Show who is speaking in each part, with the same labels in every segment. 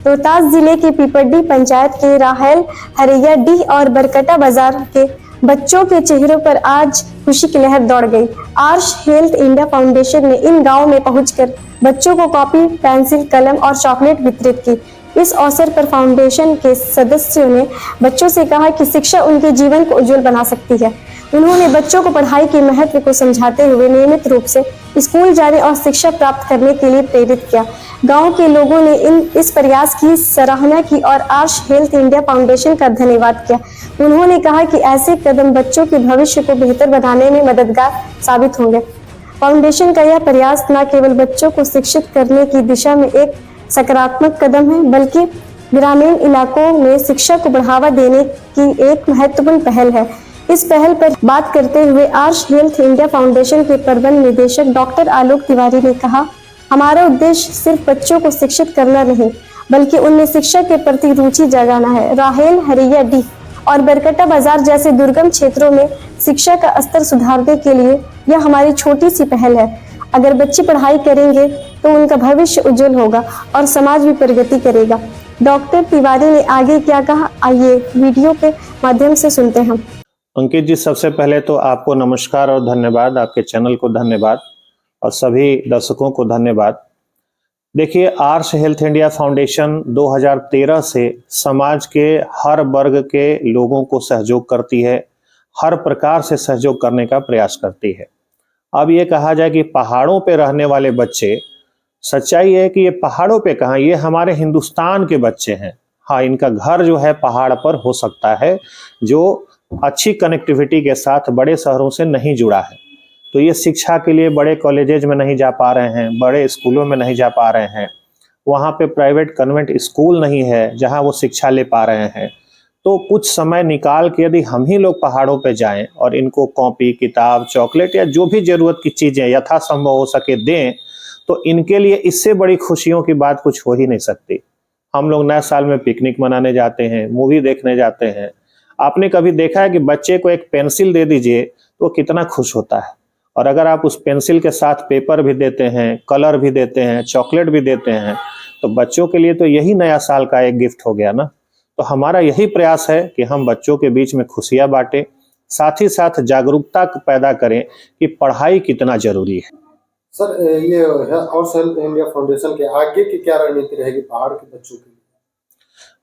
Speaker 1: रोहतास जिले के पीपरडी पंचायत के राहेल हरैया डी और बरकटा बाजार के बच्चों के चेहरों पर आज खुशी की लहर दौड़ गई। आर्श हेल्थ इंडिया फाउंडेशन ने इन गांवों में पहुंचकर बच्चों को कॉपी, पेंसिल, कलम और चॉकलेट वितरित की। इस अवसर पर फाउंडेशन के सदस्यों ने बच्चों से कहा कि शिक्षा उनके जीवन को उज्जवल बना सकती है। उन्होंने बच्चों को पढ़ाई के महत्व को समझाते हुए नियमित रूप से स्कूल जाने और शिक्षा प्राप्त करने के लिए प्रेरित किया। गांव के लोगों ने इस प्रयास की सराहना की और आर्श हेल्थ इंडिया फाउंडेशन का धन्यवाद किया। उन्होंने कहा कि ऐसे कदम बच्चों के भविष्य को बेहतर बनाने में मददगार साबित होंगे। फाउंडेशन का यह प्रयास न केवल बच्चों को शिक्षित करने की दिशा में एक सकारात्मक कदम है, बल्कि ग्रामीण इलाकों में शिक्षा को बढ़ावा देने की एक महत्वपूर्ण पहल है। इस पहल पर बात करते हुए आर्श हेल्थ इंडिया फाउंडेशन के प्रबंध निदेशक डॉक्टर आलोक तिवारी ने कहा, हमारा उद्देश्य सिर्फ बच्चों को शिक्षित करना नहीं, बल्कि उनमें शिक्षा के प्रति रुचि जगाना है। राहेल हरैया डी और बरकटा बाजार जैसे दुर्गम क्षेत्रों में शिक्षा का स्तर सुधारने के लिए यह हमारी छोटी सी पहल है। अगर बच्चे पढ़ाई करेंगे तो उनका भविष्य उज्जवल होगा और समाज भी प्रगति करेगा। डॉक्टर तिवारी ने आगे क्या कहा, आइए वीडियो के माध्यम से सुनते हैं।
Speaker 2: अंकित जी, सबसे पहले तो आपको नमस्कार और धन्यवाद, आपके चैनल को धन्यवाद और सभी दर्शकों को धन्यवाद। देखिए, आर्श हेल्थ इंडिया फाउंडेशन 2013 से समाज के हर वर्ग के लोगों को सहयोग करती है, हर प्रकार से सहयोग करने का प्रयास करती है। अब ये कहा जाए कि पहाड़ों पे रहने वाले बच्चे, सच्चाई है कि ये पहाड़ों पे कहाँ, ये हमारे हिंदुस्तान के बच्चे हैं। हाँ, इनका घर जो है पहाड़ पर हो सकता है, जो अच्छी कनेक्टिविटी के साथ बड़े शहरों से नहीं जुड़ा है, तो ये शिक्षा के लिए बड़े कॉलेजेज में नहीं जा पा रहे हैं, बड़े स्कूलों में नहीं जा पा रहे हैं, वहाँ पे प्राइवेट कन्वेंट स्कूल नहीं है जहाँ वो शिक्षा ले पा रहे हैं। तो कुछ समय निकाल के यदि हम ही लोग पहाड़ों पे जाएं और इनको कॉपी, किताब, चॉकलेट या जो भी जरूरत की चीज़ें यथासंभव हो सके दें, तो इनके लिए इससे बड़ी खुशियों की बात कुछ हो ही नहीं सकती। हम लोग नए साल में पिकनिक मनाने जाते हैं, मूवी देखने जाते हैं। आपने कभी देखा है कि बच्चे को एक पेंसिल दे दीजिए तो कितना खुश होता है, और अगर आप उस पेंसिल के साथ पेपर भी देते हैं, कलर भी देते हैं, चॉकलेट भी देते हैं, तो बच्चों के लिए तो यही नया साल का एक गिफ्ट हो गया ना। तो हमारा यही प्रयास है कि हम बच्चों के बीच में खुशियां बांटें, साथ ही साथ जागरूकता पैदा करें कि पढ़ाई कितना जरूरी है।
Speaker 3: सर, ये आर्श हेल्थ इंडिया फाउंडेशन के आगे की क्या रणनीति रहेगी पहाड़ के बच्चों के लिए?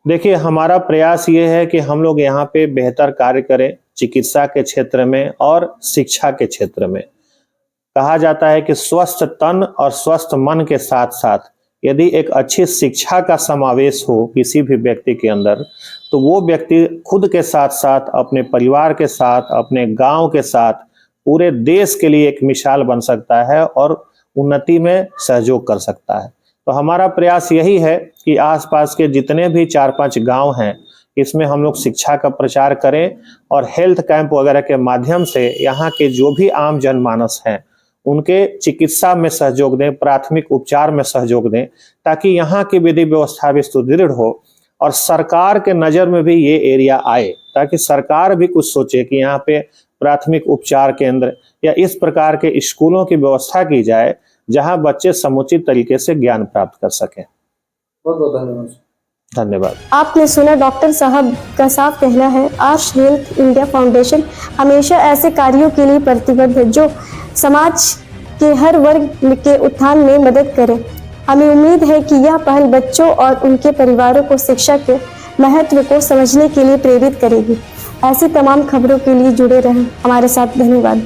Speaker 2: देखिए, हमारा प्रयास ये है कि हम लोग यहाँ पे बेहतर कार्य करें, चिकित्सा के क्षेत्र में और शिक्षा के क्षेत्र में। कहा जाता है कि स्वस्थ तन और स्वस्थ मन के साथ साथ यदि एक अच्छी शिक्षा का समावेश हो किसी भी व्यक्ति के अंदर, तो वो व्यक्ति खुद के साथ साथ अपने परिवार के साथ, अपने गांव के साथ, पूरे देश के लिए एक मिसाल बन सकता है और उन्नति में सहयोग कर सकता है। तो हमारा प्रयास यही है कि आसपास के जितने भी 4-5 गांव हैं, इसमें हम लोग शिक्षा का प्रचार करें और हेल्थ कैंप वगैरह के माध्यम से यहाँ के जो भी आम जनमानस हैं उनके चिकित्सा में सहयोग दें, प्राथमिक उपचार में सहयोग दें, ताकि यहाँ की विधि व्यवस्था भी सुदृढ़ हो और सरकार के नज़र में भी ये एरिया आए, ताकि सरकार भी कुछ सोचे कि यहाँ पे प्राथमिक उपचार केंद्र या इस प्रकार के स्कूलों की व्यवस्था की जाए जहाँ बच्चे समुचित तरीके से ज्ञान प्राप्त कर सकें।
Speaker 3: बहुत बहुत धन्यवाद।
Speaker 2: धन्यवाद।
Speaker 1: आपने सुना डॉक्टर साहब का साफ कहना है, आर्श हेल्थ इंडिया फाउंडेशन हमेशा ऐसे कार्यों के लिए प्रतिबद्ध है जो समाज के हर वर्ग के उत्थान में मदद करे। हमें उम्मीद है कि यह पहल बच्चों और उनके परिवारों को शिक्षा के महत्व को समझने के लिए प्रेरित करेगी। ऐसी तमाम खबरों के लिए जुड़े रहें हमारे साथ। धन्यवाद।